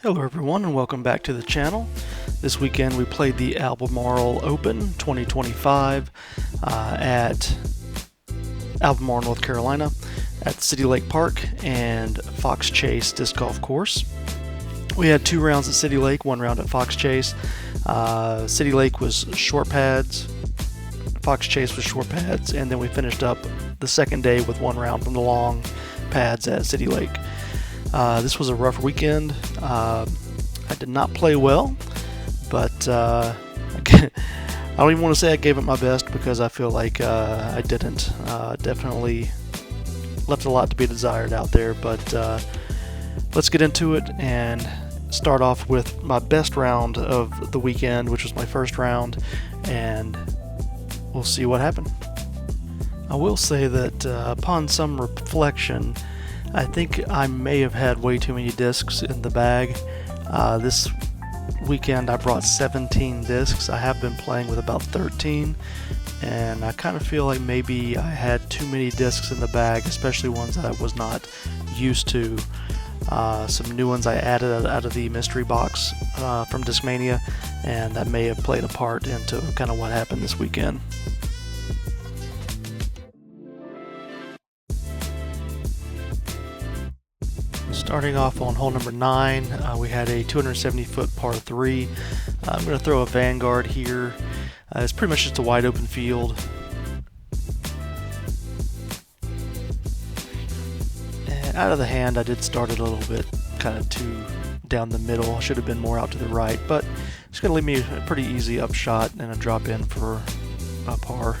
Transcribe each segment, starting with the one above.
Hello everyone and welcome back to the channel. This weekend we played the Albemarle Open 2025 at Albemarle, North Carolina at City Lake Park and Fox Chase Disc Golf Course. We had 2 rounds at City Lake, 1 round at Fox Chase. City Lake was short pads, Fox Chase was short pads, and then we finished up the second day with 1 round from the long pads at City Lake. This was a rough weekend. I did not play well, but I don't even want to say I gave it my best because I feel like I didn't. Definitely left a lot to be desired out there, but let's get into it and start off with my best round of the weekend, which was my first round, and we'll see what happened. I will say that upon some reflection, I think I may have had way too many discs in the bag. This weekend I brought 17 discs. I have been playing with about 13, and I kind of feel like maybe I had too many discs in the bag, especially ones that I was not used to. Some new ones I added out of the mystery box from Discmania, and that may have played a part into kind of what happened this weekend. Starting off on hole number 9, we had a 270-foot par 3. I'm going to throw a Vanguard here. It's pretty much just a wide open field. And out of the hand, I did start it a little bit kind of too down the middle. I should have been more out to the right, but it's going to leave me a pretty easy upshot and a drop in for a par.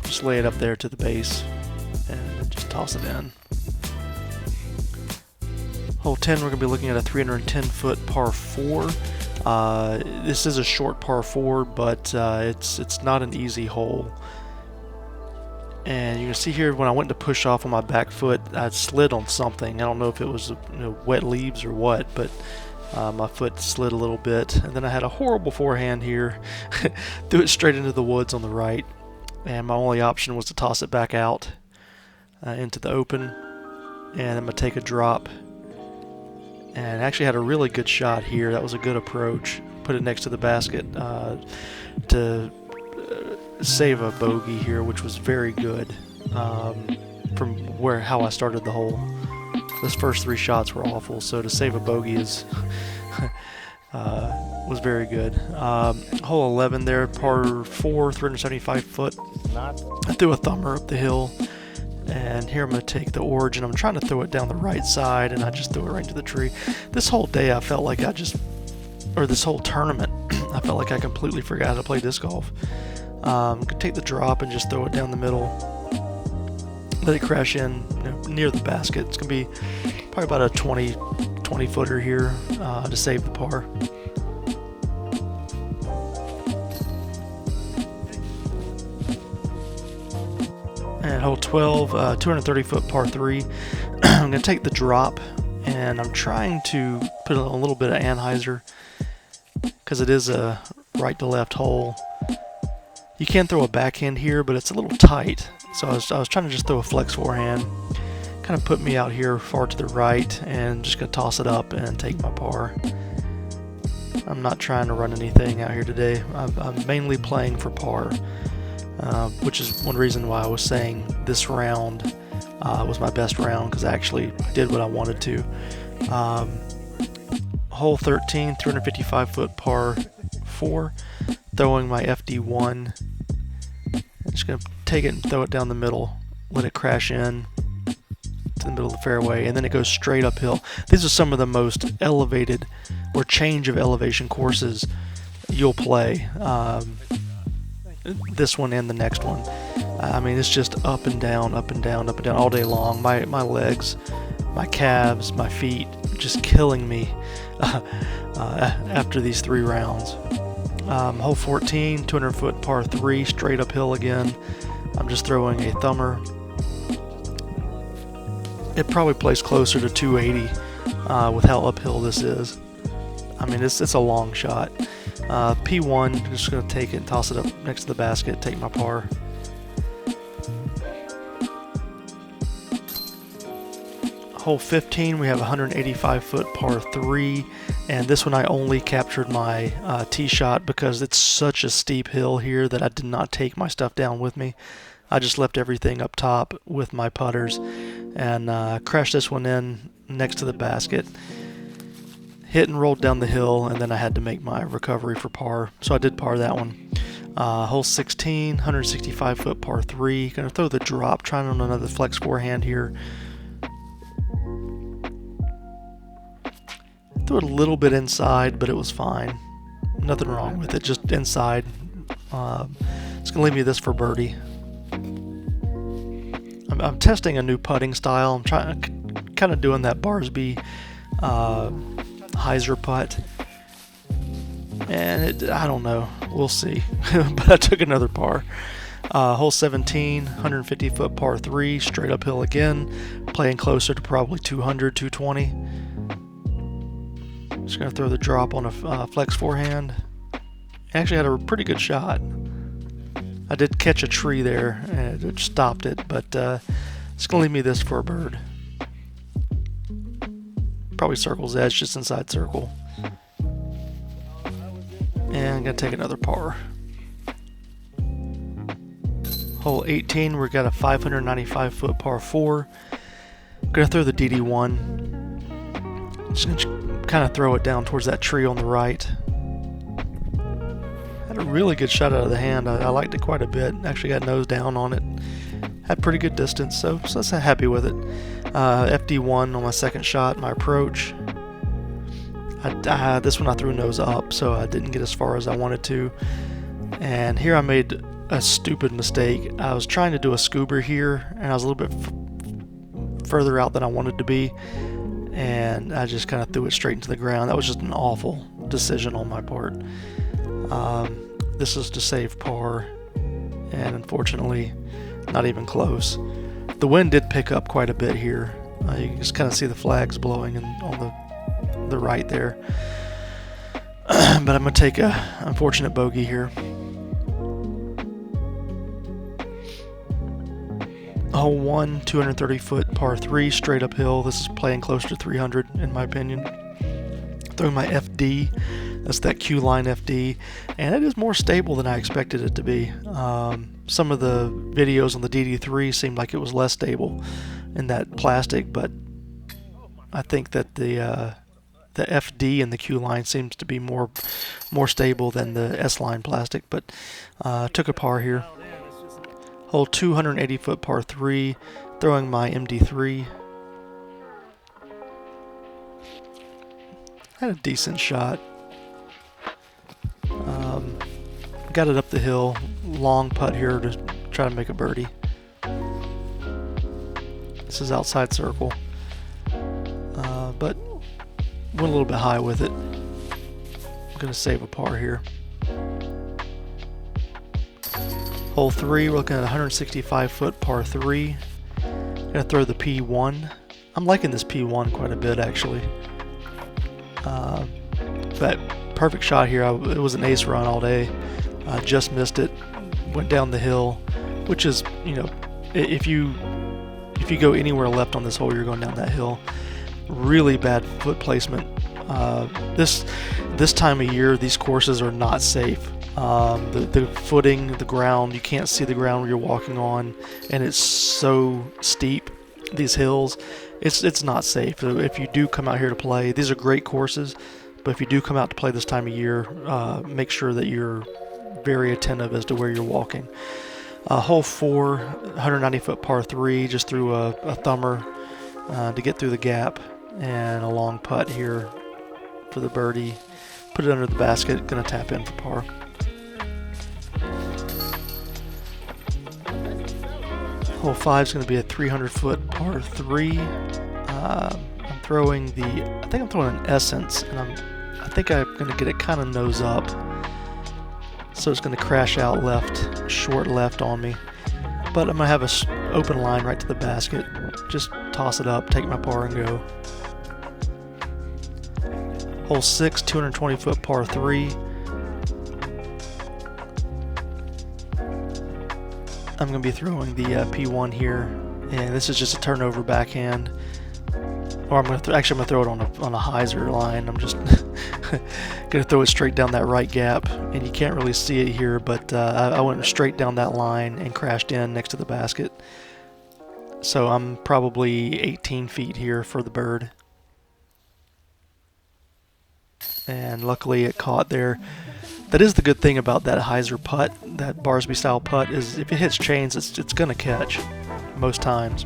Just lay it up there to the base and just toss it in. Hole 10, we're going to be looking at a 310-foot par 4. This is a short par 4, but it's not an easy hole. And you can see here when I went to push off on my back foot, I slid on something. I don't know if it was wet leaves or what, but my foot slid a little bit. And then I had a horrible forehand here. Threw it straight into the woods on the right. And my only option was to toss it back out into the open. And I'm going to take a drop. And actually had a really good shot here. That was a good approach. Put it next to the basket to save a bogey here, which was very good from how I started the hole. Those first 3 shots were awful, so to save a bogey is was very good. Hole 11 there, par 4, 375 foot. I threw a thumber up the hill. And here I'm going to take the origin. I'm trying to throw it down the right side, and I just threw it right into the tree. This whole day I felt like this whole tournament, I felt like I completely forgot how to play disc golf. I'm going to take the drop and just throw it down the middle. Let it crash in near the basket. It's going to be probably about a 20 footer here to save the par. And hole 12, 230-foot par 3. I'm going to take the drop, and I'm trying to put a little bit of anhyzer because it is a right to left hole. You can throw a backhand here, but it's a little tight. So I was trying to just throw a flex forehand. Kind of put me out here far to the right, and just going to toss it up and take my par. I'm not trying to run anything out here today. I'm mainly playing for par. Which is one reason why I was saying this round was my best round, because I actually did what I wanted to. Hole 13, 355-foot par 4, throwing my FD1. I'm just going to take it and throw it down the middle, let it crash in to the middle of the fairway, and then it goes straight uphill. These are some of the most elevated or change of elevation courses you'll play. This one and the next one. I mean, it's just up and down, up and down, up and down all day long. My legs, my calves, my feet, just killing me after these 3 rounds. Hole 14, 200-foot par 3, straight uphill again. I'm just throwing a thumber. It probably plays closer to 280 with how uphill this is. I mean, it's a long shot. P1, just going to take it and toss it up next to the basket, take my par. Hole 15, we have a 185-foot par 3, and this one I only captured my tee shot because it's such a steep hill here that I did not take my stuff down with me. I just left everything up top with my putters and crashed this one in next to the basket. Hit and rolled down the hill, and then I had to make my recovery for par, so I did par that one. Hole 16, 165-foot par 3. Gonna throw the drop, trying on another flex forehand here. Threw it a little bit inside, but it was fine. Nothing wrong with it, just inside. It's gonna leave me this for birdie. I'm testing a new putting style. I'm kind of doing that Barsby hyzer putt, and I don't know. We'll see. But I took another par. Hole 17, 150-foot par 3, straight uphill again, playing closer to probably 200, 220. Just gonna throw the drop on a flex forehand. Actually had a pretty good shot. I did catch a tree there and it stopped it, but it's gonna leave me this for a bird. Probably circle's edge, just inside circle. And I'm gonna take another par. Hole 18, we've got a 595-foot par 4. Gonna throw the DD1. Just gonna kind of throw it down towards that tree on the right. Had a really good shot out of the hand. I liked it quite a bit. Actually got nose down on it. Had pretty good distance, so I'm happy with it. FD1 on my second shot, my approach. This one I threw nose up, so I didn't get as far as I wanted to. And here I made a stupid mistake. I was trying to do a scuba here, and I was a little bit further out than I wanted to be. And I just kind of threw it straight into the ground. That was just an awful decision on my part. This is to save par, and unfortunately, not even close. The wind did pick up quite a bit here. You can just kind of see the flags blowing on the right there. But I'm going to take a unfortunate bogey here. Hole 1, 230-foot par 3, straight uphill. This is playing close to 300 in my opinion. Throwing my FD. That's that Q line FD, and it is more stable than I expected it to be. Some of the videos on the DD3 seemed like it was less stable in that plastic, but I think that the FD and the Q line seems to be more stable than the S line plastic. But took a par here. Hole 280-foot par 3, throwing my MD3. Had a decent shot. Got it up the hill. Long putt here to try to make a birdie. This is outside circle. But went a little bit high with it. I'm going to save a par here. Hole 3, we're looking at 165-foot par 3. Going to throw the P1. I'm liking this P1 quite a bit actually. But perfect shot here. It was an ace run all day. Just missed it. Went down the hill, which is, you know, if you go anywhere left on this hole, you're going down that hill. Really bad foot placement. This time of year, these courses are not safe. The footing, the ground, you can't see the ground you're walking on, and it's so steep. These hills, it's not safe. So if you do come out here to play, these are great courses. But if you do come out to play this time of year, make sure that you're very attentive as to where you're walking. Hole 4, 190-foot par 3, just threw a thumber to get through the gap, and a long putt here for the birdie. Put it under the basket, gonna tap in for par. Hole 5 is going to be a 300-foot par 3. I'm throwing I think I'm throwing an Essence, and I think I'm going to get it kind of nose up. So it's going to crash out left, short left on me. But I'm going to have an open line right to the basket. Just toss it up, take my par and go. Hole 6, 220-foot par 3. I'm going to be throwing the P1 here, and this is just a turnover backhand. or I'm going to actually I'm going to throw it on a hyzer line. I'm just going to throw it straight down that right gap, and you can't really see it here, but I went straight down that line and crashed in next to the basket. So I'm probably 18 feet here for the bird. And luckily it caught there. That is the good thing about that hyzer putt, that Barsby style putt, is if it hits chains, it's going to catch most times.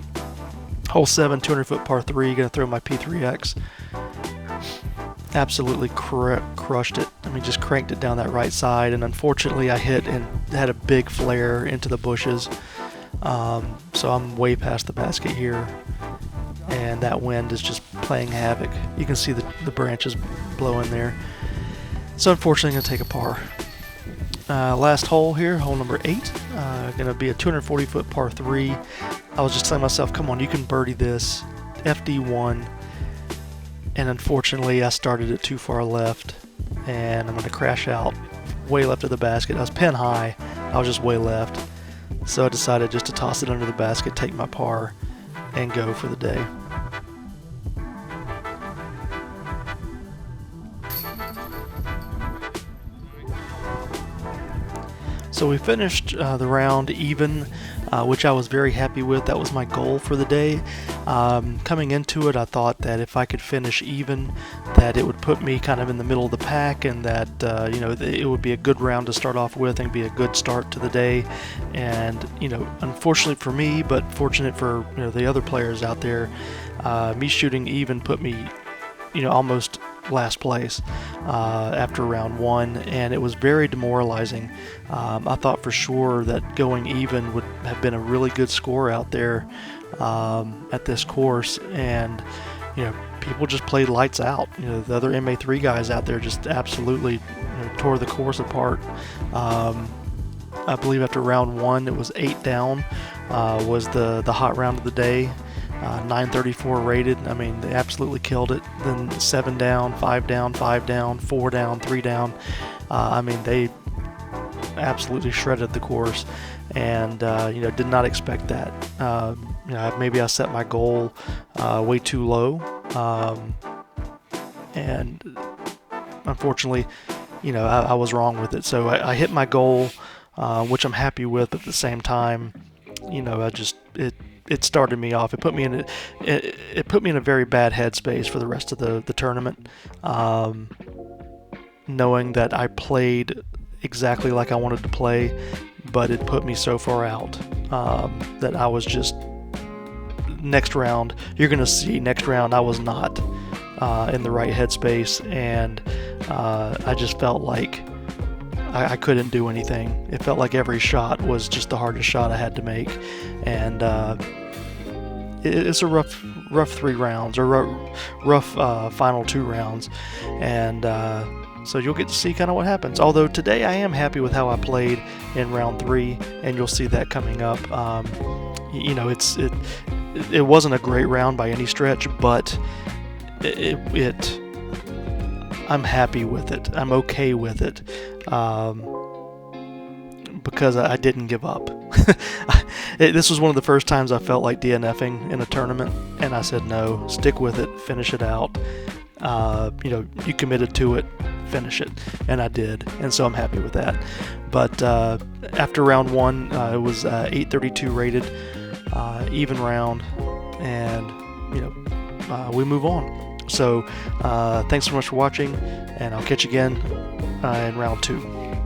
Hole 7, 200-foot par 3, going to throw my P3X. Absolutely crushed it. I mean, just cranked it down that right side, and unfortunately I hit and had a big flare into the bushes. So I'm way past the basket here, and that wind is just playing havoc. You can see the branches blowing there. So unfortunately, I'm going to take a par. Last hole here, hole number 8. Going to be a 240-foot par 3. I was just telling myself, come on, you can birdie this. FD1. And unfortunately, I started it too far left, and I'm going to crash out way left of the basket. I was pin high. I was just way left. So I decided just to toss it under the basket, take my par, and go for the day. So we finished the round even, which I was very happy with. That was my goal for the day. Coming into it, I thought that if I could finish even, that it would put me kind of in the middle of the pack, and that it would be a good round to start off with and be a good start to the day. And unfortunately for me, but fortunate for the other players out there, me shooting even put me almost last place after round 1, and it was very demoralizing. I thought for sure that going even would have been a really good score out there at this course, and people just played lights out. The other MA3 guys out there just absolutely tore the course apart. I believe after round 1 it was 8 down was the hot round of the day. 934 rated. I mean, they absolutely killed it. Then 7 down, 5 down, 5 down, 4 down, 3 down. I mean, they absolutely shredded the course, and did not expect that. Maybe I set my goal way too low, and unfortunately, I was wrong with it. So I hit my goal, which I'm happy with. But at the same time, it started me off. It put me in a very bad headspace for the rest of the tournament, knowing that I played exactly like I wanted to play, but it put me so far out that I was just, next round, you're going to see next round I was not in the right headspace, and I just felt like I couldn't do anything. It felt like every shot was just the hardest shot I had to make, and it's a rough 3 rounds, or rough final 2 rounds, and so you'll get to see kind of what happens. Although today I am happy with how I played in round 3, and you'll see that coming up. It wasn't a great round by any stretch, but I'm happy with it. I'm okay with it. Because I didn't give up. This was one of the first times I felt like DNFing in a tournament, and I said no, stick with it, finish it out. You committed to it, finish it, and I did, and so I'm happy with that. But after round 1, it was 832 rated, even round, and we move on. So thanks so much for watching, and I'll catch you again in round 2.